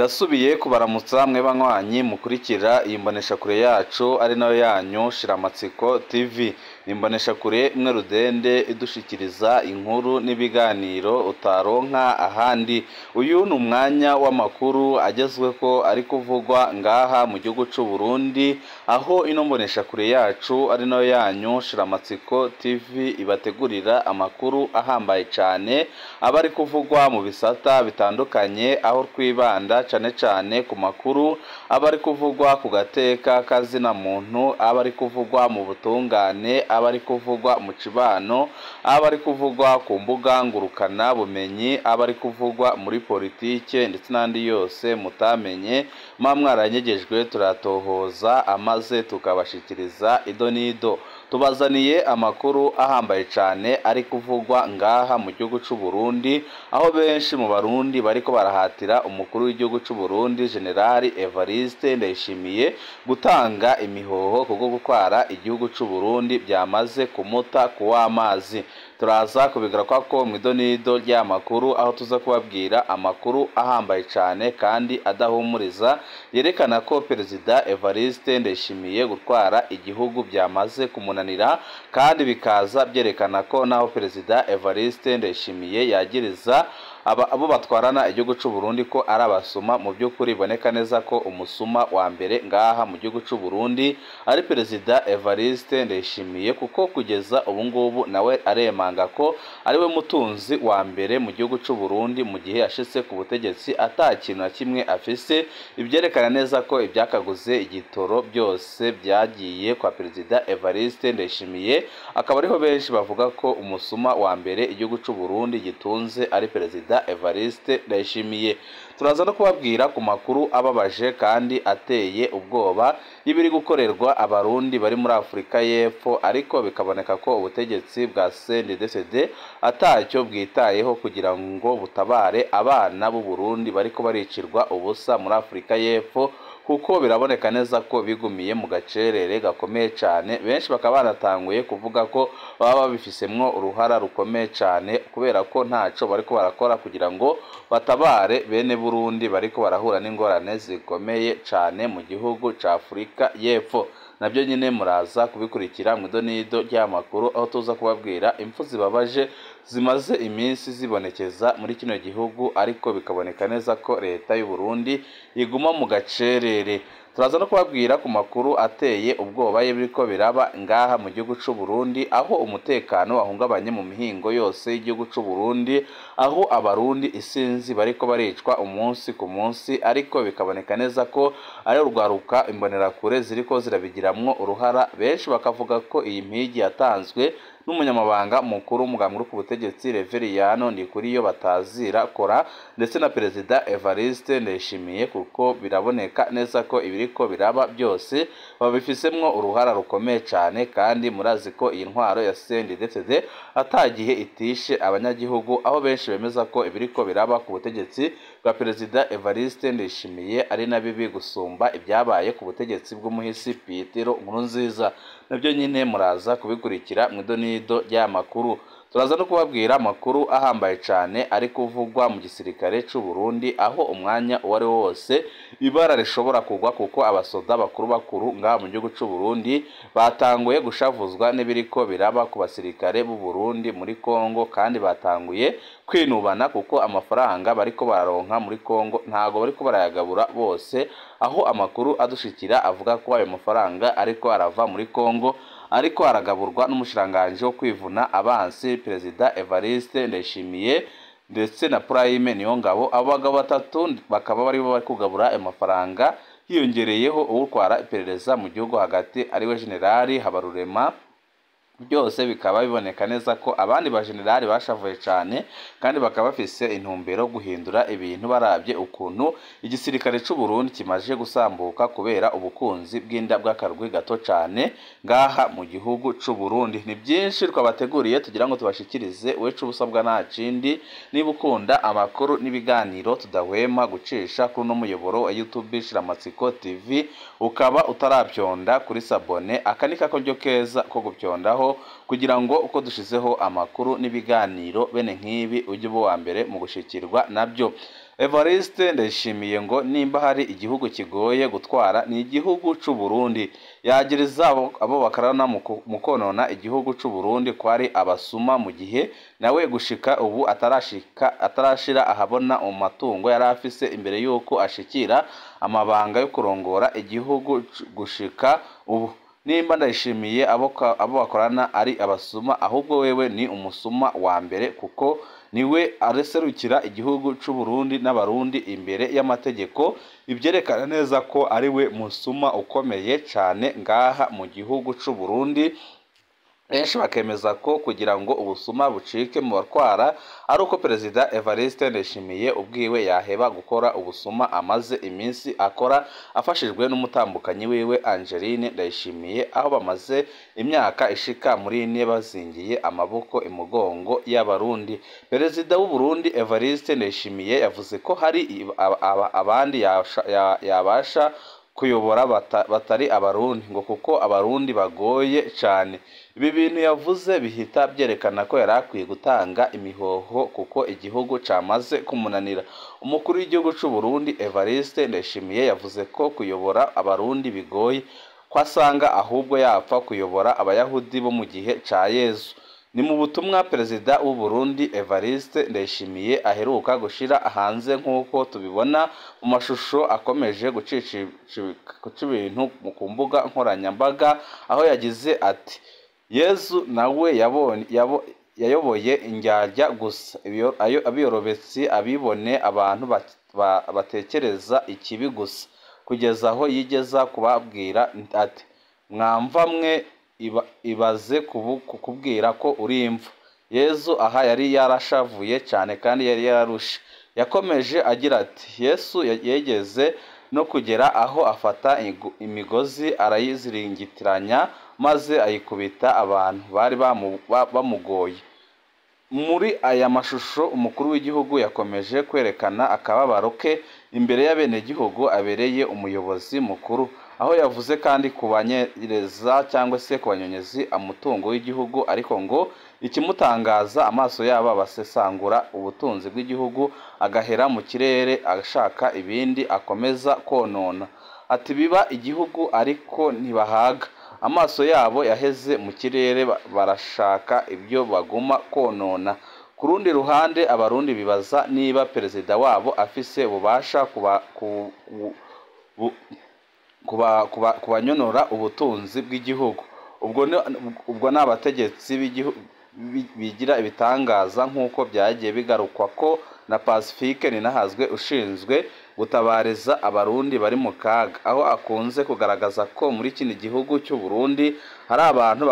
Ndasubiye kubaramutsa mwe banywanyi mukurikira iyi mboneshakure yacu ari nayo yanyu Shiramatsiko TV. Imboneshakure imwe rudende idushikiriza inkuru n'ibiganiro utaronka ahandi. Uyu ni umwanya w'amakuru agezweko ari kuvugwa ngaha mu gihugu c'u Burundi, aho ino mboneshakure yacu ari nayo yanyu Shiramatsiko TV ibategurira amakuru ahambaye cyane abari kuvugwa mu bisata bitandukanye, aho twibanda cane cane ku makuru abari kuvugwa ku gateka kazina muntu, abari kuvugwa mu butungane, abari kuvugwa mu cibano, abari kuvugwa ku mbuga ngurukana bumenyi, abari kuvugwa muri politike ndetse n'andi yose mutamenye mwaranyegejwe turatohoza amaze tukabashikiriza ido nido. Tubazaniye amakuru ahambaye cyane ari kuvugwa ngaha mu gihugu c'u Burundi, aho benshi mu barundi bariko barahatira umukuru w'igihugu c'u Burundi Generali Evariste Ndayishimiye gutanga imihoho kubwo gutwara igihugu c'u Burundi byamaze kumuta kuw'amazi. Turaza kubigaruka ko mu idonido ry'amakuru, aho tuza kubabwira amakuru ahambaye cyane kandi adahumuriza yerekana ko Perezida Evariste Ndayishimiye gutwara igihugu byamaze kumunanira, kandi bikaza byerekana ko naho Perezida Evariste Ndayishimiye yagiriza abo batwarana igihugu c'u Burundi ko ari abasuma, mu by'ukuri boneka neza ko umusuma wa mbere ngaha mu gihugu c'u Burundi ari Perezida Evariste Ndayishimiye, kuko kugeza ubu ngubu nawe aremanga ko ariwe mutunzi wa mbere mu gihugu c'u Burundi mu gihe yashitse ku butegetsi atakintu na kimwe afise. Ibyerekana neza ko ibyakaguze igitoro byose byagiye kwa Perezida Evariste Ndayishimiye, akaba ariho benshi bavuga ko umusuma wa mbere igihugu c'u Burundi gitunze ari Perezida Evariste Ndayishimiye. Turaza no kubabwira ku makuru ababaje kandi ateye ubwoba y'ibiri gukorerwa abarundi bari muri Afrika y'Epfo, ariko bikaboneka ko ubutegetsi bwa CNDD-FDD atacyo bwitayeho kugira ngo butabare abana b'u Burundi bariko baricirwa ubusa muri Afrika y'Epfo, kuko biraboneka neza ko bigumiye mu gacerere gakomeye cyane. Benshi bakaba banatanguye kuvuga ko baba babifisemwo uruhara rukomeye cyane, kubera ko ntaco bariko barakora kugira ngo batabare bene Burundi bariko barahura n'ingorane zikomeye cyane mu gihugu ca Afrika y'Epfo. Nabyo nyine muraza kubikurikira mu idonido ry'amakuru, aho tuza kubabwira impfu zibabaje zimaze iminsi zibonekeza muri kino gihugu, ariko bikaboneka neza ko leta y'u Burundi iguma mu gacerere. Turaza no kubabwira ku makuru ateye ubwoba y'ibiriko biraba ngaha mu gihugu c'u Burundi, aho umutekano wahungabanye mu mihingo yose y'igihugu c'u Burundi, aho abarundi isinzi bariko baricwa umunsi ku munsi, ariko bikaboneka neza ko ari urwaruka imbonerakure ziriko zirabigiramwo uruhara. Benshi bakavuga ko iyi mpigi yatanzwe n'umunyamabanga mukuru w'umugambwe ku butegetsi Reveriyano Ndikuriyo batazira kora, ndetse na Perezida Evariste Ndayishimiye, kuko biraboneka neza ko ibiriko biraba byose babifisemwo uruhara rukomeye cyane. Kandi murazi ko iyi ntwaro ya CNDD-FDD atagihe itishe abanyagihugu, aho benshi bemeza ko ibiriko biraba ku butegetsi bwa Perezida Evariste Ndayishimiye ari na bibi gusumba ibyabaye ku butegetsi bw'umuhisi Petero Nkurunziza. Nabyo nyine muraza kubikurikira mu idonido ry'amakuru. Turaza no kubabwira amakuru ahambaye cyane ari kuvugwa mu gisirikare c'u Burundi, aho umwanya uwari wose ibara rishobora kugwa, kuko abasoda bakuru ngaha mu gihugu c'u Burundi batanguye gushavuzwa n'ibiriko biraba ku basirikare b'u Burundi muri Kongo, kandi batanguye kwinubana kuko amafaranga bariko bararonka muri Kongo ntago bariko barayagabura bose, aho amakuru adushikira avuga ko ayo mafaranga ariko arava muri Kongo ariko aragaburwa n'umushiranganje wo kwivuna abansi Perezida Evariste Ndayishimiye ndetse na Prime Niyongabo. Abo bagabo batatu bakaba bari kugabura ayo mafaranga, hiyongereyeho uwutwara iperereza mu gihugu hagati ariwe Generali Habarurema. Byose bikaba biboneka neza ko abandi ba generali bashavuye cyane, kandi bakaba bafise intumbero guhindura ibintu barabye ukuntu igisirikare c'u Burundi kimaje gusambuka kubera ubukunzi bw'inda bw'akarwi gato cyane ngaha mu gihugu c'u Burundi. Ni byinshi twabateguriye tugira ngo tubashikirize, wecu ubusabwa nta kindi, niba ukunda amakuru n'ibiganiro tudahwema gucisha kuri no muyoboro wa YouTube Shiramatsiko TV, ukaba utarabyonda kuri sabone, akanika ko ryo keza ko gupyondaho kugira ngo uko dushizeho amakuru n'ibiganiro bene nk'ibi ujye uba wa mbere mu gushikirwa nabyo. Evariste Ndayishimiye ngo nimba hari igihugu kigoye gutwara ni igihugu c'u Burundi. Yagiriza abo bakarana mu konona igihugu c'u Burundi ko ari abasuma, mu gihe nawe gushika ubu atarashira ahabona matungo yari afise imbere yuko ashikira amabanga yo kurongora igihugu gushika ubu. Nimba Ndayishimiye abo bakorana ari abasuma, ahubwo wewe ni umusuma wa mbere, kuko niwe areserukira igihugu c'u Burundi n'abarundi imbere y'amategeko. Ibyerekana neza ko ari we musuma ukomeye cyane ngaha mu gihugu c'u Burundi. Benshi bakemeza ko kugira ngo ubusuma bucike mu batwara ari uko Perezida Evariste Ndayishimiye ubwiwe yaheba gukora ubusuma amaze iminsi akora, afashijwe n'umutambukanyi wiwe Angeline Ndayishimiye, aho bamaze imyaka ishika muri 4 bazingiye amaboko imugongo y'abarundi. Perezida w'u Burundi Evariste Ndayishimiye yavuze ko hari abandi yabasha kuyobora batari abarundi, ngo kuko abarundi bagoye cyane. Ibi bintu yavuze bihita byerekana ko yari akwiye gutanga imihoho, kuko igihugu cyamaze kumunanira. Umukuru w'igihugu c'u Burundi Evariste Ndayishimiye yavuze ko kuyobora abarundi bigoye, ko asanga ahubwo yapfa kuyobora abayahudi bo mu gihe ca Yezu. Ni mu butumwa Perezida w'u Burundi Evariste Ndayishimiye aheruka gushira hanze, nk'uko tubibona mu mashusho akomeje gucica ibintu ku mbuga nkoranyambaga, aho yagize ati Yezu nawe yayoboye indyarya gusa, abiyorobetsi abibone abantu batekereza ikibi gusa, kugeza aho yigeza kubabwira ati mwamva mwe ibaze kukubwira ko uri imva. Yezu aha yari yarashavuye cyane kandi yari yararushe. Yakomeje agira ati Yesu yegeze no kugera aho afata imigozi arayiziringitiranya maze ayikubita abantu bari bamugoye. Muri aya mashusho umukuru w'igihugu yakomeje kwerekana akababaro ke imbere y'abenegihugu abereye umuyobozi mukuru, aho yavuze kandi kubanyereza cyangwa se kubanyonyezi umutungo w'igihugu, ariko ngo ikimutangaza amaso yabo basesangura ubutunzi bw'igihugu agahera mu kirere ashaka ibindi akomeza konona. Ati biba igihugu ariko ntibahaga, amaso yabo yaheze mu kirere barashaka ibyo baguma konona. Ku rundi ruhande abarundi bibaza niba perezida wabo afise ububasha kubanyonora ubutunzi bw'igihugu. Ubwo n'abategetsi b'igihugu bigira ibitangaza, nk'uko byagiye bigarukwa ko na Pacifique Ninahazwe ushinzwe gutabariza abarundi bari mu kaga, aho akunze kugaragaza ko muri kino gihugu cy'u Burundi hari abantu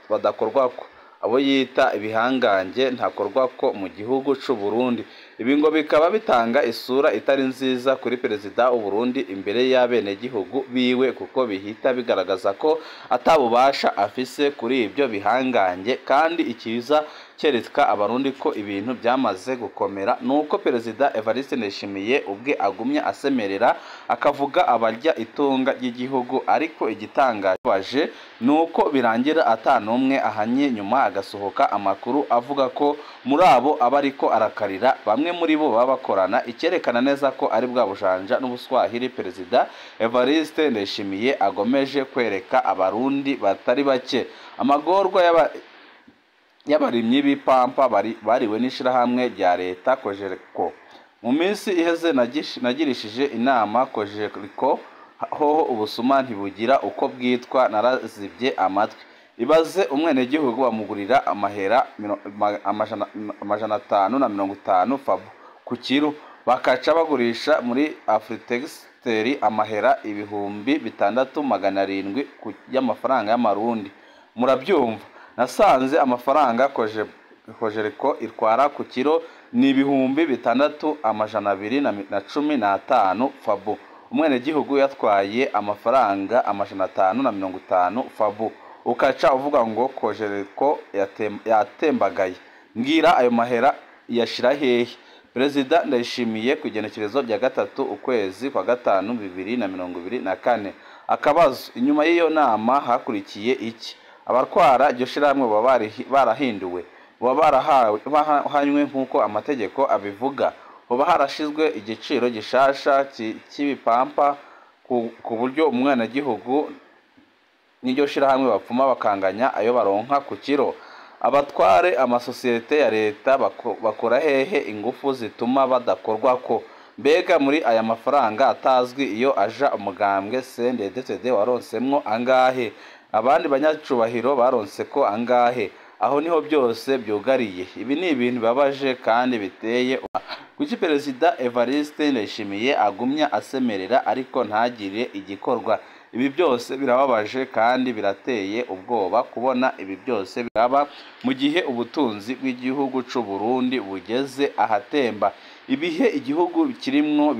badakorwako, abo yita ibihangange ntakorwako mu gihugu c'u Burundi. Ibi ngo bikaba bitanga isura itari nziza kuri Perezida w'u Burundi imbere y'abenegihugu biwe, kuko bihita bigaragaza ko atabubasha afise kuri ibyo bihangange. Kandi ikiza cyereka abarundi ko ibintu byamaze gukomera nuko Perezida Evariste Ndayishimiye ubwe agumye asemerera akavuga abarya itunga ry'igihugu, ariko igitangaje nuko birangira atanumwe ahanye, nyuma agasohoka amakuru avuga ko muri abo aba ariko arakarira bamwe muri bo baba bakorana, icyerekana neza ko ari bwa bujanja n'ubuswahili Perezida Evariste Ndayishimiye agomeje kwereka abarundi batari bake. Amagorwa y'abarimyi b'ipampa bariwe n'ishirahamwe rya leta Kojeriko. Mu minsi iheze nagirishije inama Kojeriko, hoho ubusuma ntibugira uko bwitwa, narazibye amatwi. Ibaze umwenegihugu bamugurira amahera 550 fabu ku kiro, bakaca bagurisha muri Afritexteri amahera 6,700 y'amafaranga y'amarundi. Murabyumva, nasanze amafaranga Kojeriko itwara ku kiro ni 6,215 fabu. Umwenegihugu yatwaye amafaranga 550 fabu, ukaca uvuga ngo Kojeriko yatembagaye. Mbwira ayo mahera yashira hehe? Perezida Ndayishimiye ku igenekerezo rya 3 ukwezi kwa 5 2024. Akabazo, inyuma y'iyo nama hakurikiye iki? Abarwara iryo shirahamwe baba barahinduwe, baba barahanywe nk'uko amategeko abivuga. hoba harashizwe igiciro gishasha cy'ibipampa ku buryo umwenegihugu n'iryo shirahamwe bapfuma bakanganya ayo baronka ku kiro. Abatware amasosiyete ya leta bakora hehe ingufu zituma badakorwako? Mbega muri aya mafaranga atazwi iyo aja umugambwe CNDD-FDD waronsemwo angahe? Abandi banyacubahiro baronse ko angahe? Aho niho byose byugariye. Ibi ni ibintu bibabaje kandi biteye kuki Perezida Evariste Ndayishimiye agumya asemerera ariko ntagire igikorwa. Ibi byose birababaje kandi birateye ubwoba kubona ibi byose biraba mu gihe ubutunzi bw'igihugu c'u Burundi bugeze ahatemba. Ibihe igihugu kirimwo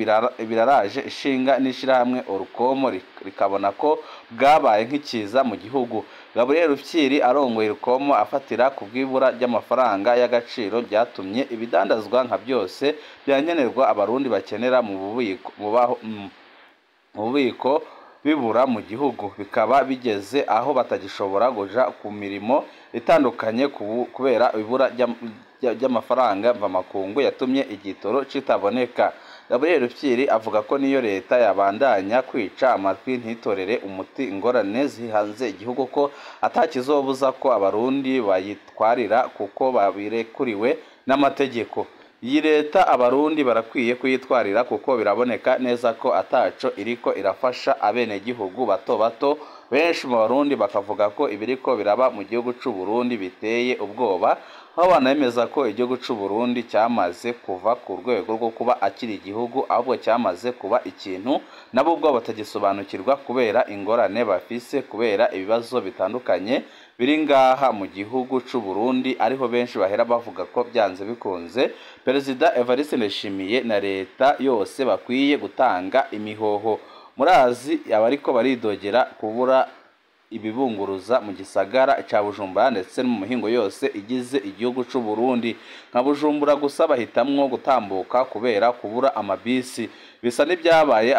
biraraje ishinga n'ishirahamwe Orukomo rikabona ko bwabaye nk'ikiza mu gihugu. Gabriel Rufyiri arongoye Orukomo afatira ku bw'ibura ry'amafaranga y'agaciro byatumye ibidandazwa nka byose byankenerwa abarundi bakenera mu bubiko bibura mu gihugu, bikaba bigeze aho batagishobora kuja ku mirimo itandukanye kubera ibura ry'amafaranga mvamakungu yatumye igitoro citaboneka. Gabriel Rufyiri avuga ko niyo leta yabandanya kwica amatwi ntitorere umuti ingorane zihanze igihugu ko atakizobuza ko abarundi bayitwarira kuko babirekuriwe n'amategeko. Iyi leta abarundi barakwiye kuyitwarira kuko biraboneka neza ko ataco iriko irafasha abenegihugu bato bato. Benshi mu Barundi bakavuga ko ibiriko biraba mu gihugu c'u Burundi biteye ubwoba, aho banemeza ko igihugu c'u Burundi cyamaze kuva ku rwego rwo kuba akiri igihugu ahubwo cyamaze kuba ikintu nabo ubwo batagisobanukirwa kubera ingorane bafise kubera ibibazo bitandukanye biri ngaha mu gihugu c'u Burundi. Ariho benshi bahera bavuga ko byanze bikunze Perezida Evariste Ndayishimiye na leta yose bakwiye gutanga imihoho. Murazi abariko baridogera kubura ibibunguruza mu gisagara ca Bujumbura ndetse no mu mihingo yose igize igihugu c'u Burundi. Nka Bujumbura gusa bahitamwo gutambuka kubera kubura amabisi. Bisa n'ibyabaye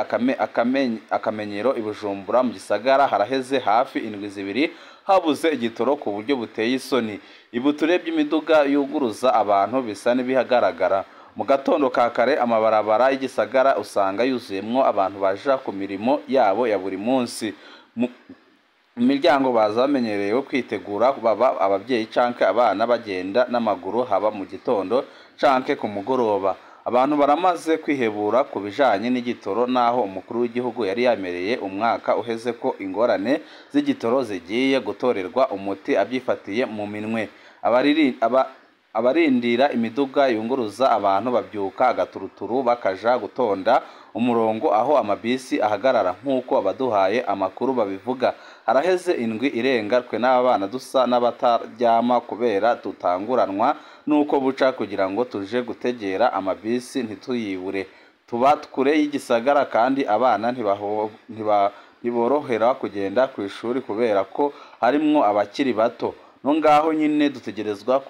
akamenyero i Bujumbura mu gisagara haraheze hafi indwi zibiri habuze igitoro ku buryo buteye isoni. Ibuture by'imiduga yuguruza abantu bisa n'ibihagaragara. Mu gatondo ka kare amabarabara y'igisagara usanga yuzuyemwo abantu baja ku mirimo yabo ya buri munsi. Mu miryango baza bamenyerewe kwitegura baba ababyeyi canke abana bagenda n'amaguru haba mu gitondo canke ku mugoroba. Abantu baramaze kwihebura ku bijanye n'igitoro naho umukuru w'igihugu yari yamereye umwaka uheze ko ingorane z'igitoro zigiye gutorerwa umuti abyifatiye mu minwe. Abarindira imiduga yunguruza abantu babyuka agaturuturu bakaja gutonda umurongo aho amabisi ahagarara nk'uko abaduhaye amakuru babivuga. Haraheze indwi irenga twe n'abana dusa n'abataryama kubera tutanguranwa nuko buca kugira ngo tuje gutegera amabisi ntituyibure. Tuba kure y'igisagara kandi abana ntiborohera kugenda ku ishuri kubera ko harimwo abakiri bato. Ngaho nyine dutegerezwa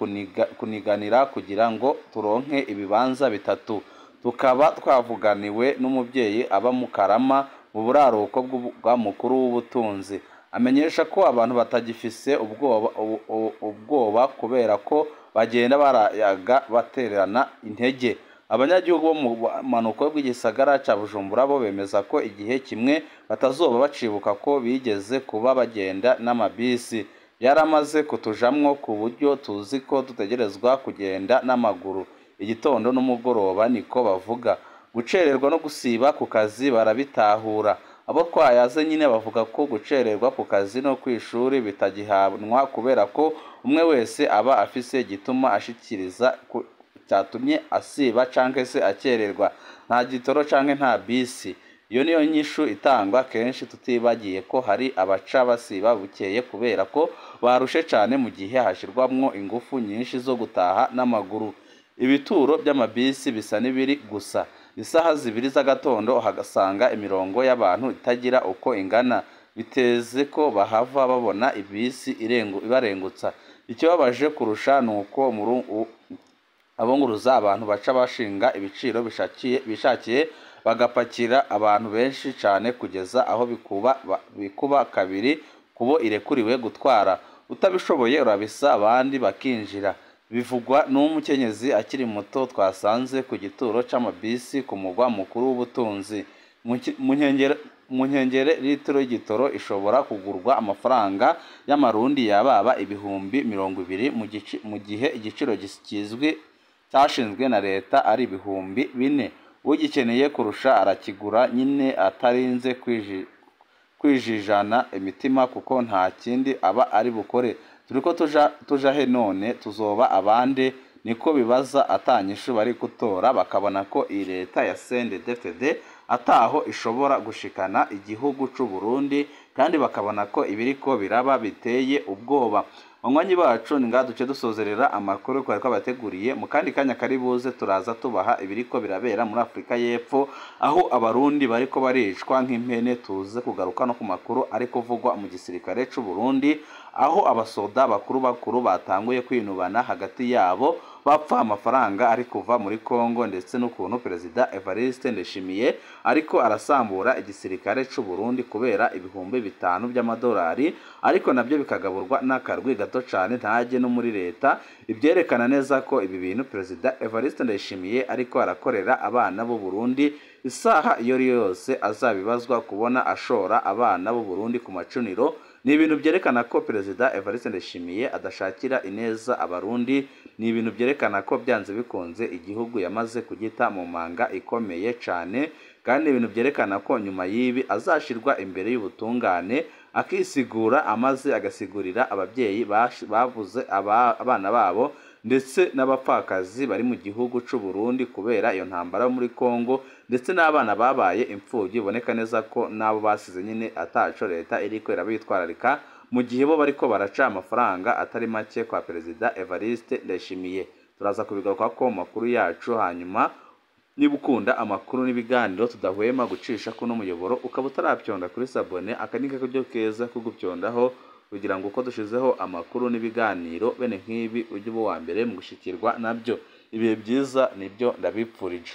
kuniganira kugira ngo turonke ibibanza bitatu. Tukaba twavuganiwe n'umubyeyi aba mu Karama mu buraruko bwa mukuru w'ubutunzi. Amenyesha ko abantu batagifise ubwoba kubera ko bagenda barayaga batererana intege. Abanyagihugu bo mu manuko bw'igisagara ca Bujumbura bo bemeza ko igihe kimwe batazoba bacibuka ko bigeze kuba bagenda n'amabisi. Yaramaze kutujamwo ku buryo tuzi ko dutegerezwa kugenda n'amaguru igitondo n'umugoroba niko bavuga. Gucererwa no gusiba ku kazi barabitahura. Abo twayaze nyine bavuga ko gucererwa ku kazi no kwishuri bitagihanwa kubera ko umwe wese aba afise gituma ashikiriza cyatumye asiba canke se acererwa. Nta gitoro canke nta bisi. Iyo niyo nyishu itangwa kenshi tutibagiye ko hari abaca basiba bukeye kubera ko barushe cyane mu gihe hashirwamwo ingufu nyinshi zo gutaha n'amaguru. Ibituro by'amabisi bisa n'ibiri gusa. Isaha zibiri z'agatondo hagasanga imirongo y'abantu itagira uko ingana. Biteze ko bahava babona ibisi ibarengutsa. Ikibabaje kurusha nuko abunguruza abantu baca bashinga ibiciro bishakiye bagapakira abantu benshi cyane kugeza aho bikuba kabiri kubo irekuriwe gutwara. Utabishoboye urabisa abandi bakinjira. bivugwa n'umukenyezi akiri muto twasanze ku gituro c'amabisi ku mugwa mukuru w'ubutunzi. Mu nkengere litiro y'igitoro ishobora kugurwa amafaranga y'amarundi yababa ibihumbi 20 mu gihe igiciro kizwi cyashinzwe na leta ari ibihumbi 4. Ugikeneye kurusha arakigura nyine atarinze kwijijana imitima kuko nta kindi aba ari bukore. Turiko tuja he none tuzoba abande? Niko bibaza atanyishu bari gutora bakabona ko iyi leta ya CNDD-FDD ataho ishobora gushikana igihugu c'u Burundi kandi bakabona ko ibiriko biraba biteye ubwoba. Banywanyi bacu ninga duce dusozerera amakuru kwari kwabateguriye mu kandi kanya kari buze turaza tubaha ibiriko birabera muri Afrika y'Epfo aho abarundi bariko baricwa nk'impene. Tuze kugaruka no ku makuru ari kuvugwa mu gisirikare c'u Burundi aho abasoda bakuru batanguye kwinubana hagati yabo bapfa amafaranga ari kuva muri Kongo ndetse n'ukuntu Perezida Evariste Ndayishimiye ariko arasambura igisirikare c'u Burundi kubera ibihumbi 5 by'amadolari ariko nabyo bikagaburwa n'akarwi gato cyane ntaje no muri leta. Ibyerekana neza ko ibi bintu Perezida Evariste Ndayishimiye ariko arakorera abana b'u Burundi isaha iyo yose azabibazwa kubona ashora abana b'u Burundi ku macuniro. Ni ibintu byerekana ko Perezida Evariste Ndayishimiye adashakira ineza abarundi. Ni ibintu byerekana ko byanze bikunze igihugu yamaze kugita mu manga ikomeye cyane kandi ibintu byerekana ko nyuma y'ibi azashirwa imbere y'ubutungane akisigura amaze agasigurira ababyeyi bavuze abana babo ndetse n'abapfakazi bari mu gihugu c'u Burundi kubera iyo ntambara muri Kongo ndetse n'abana babaye imfuvyi. Boneka neza ko nabo basize nyine ataco leta iriko irabitwararika mu gihe bo bariko baraca amafaranga atari make kwa Perezida Evariste Ndayishimiye. Turaza kubigaruka ko makuru yacu hanyuma. Niba ukunda amakuru n'ibiganiro tudahwema gucisha ko n'umuyoboro ukaba utarapyonda kuri sabone akanika kajyo keza kugupyondaho kugira ngo uko dushizeho amakuru n'ibiganiro bene nk'ibi ujye uba wa mbere mu gushikirwa nabyo. Ibihe byiza nibyo ndabipfurije.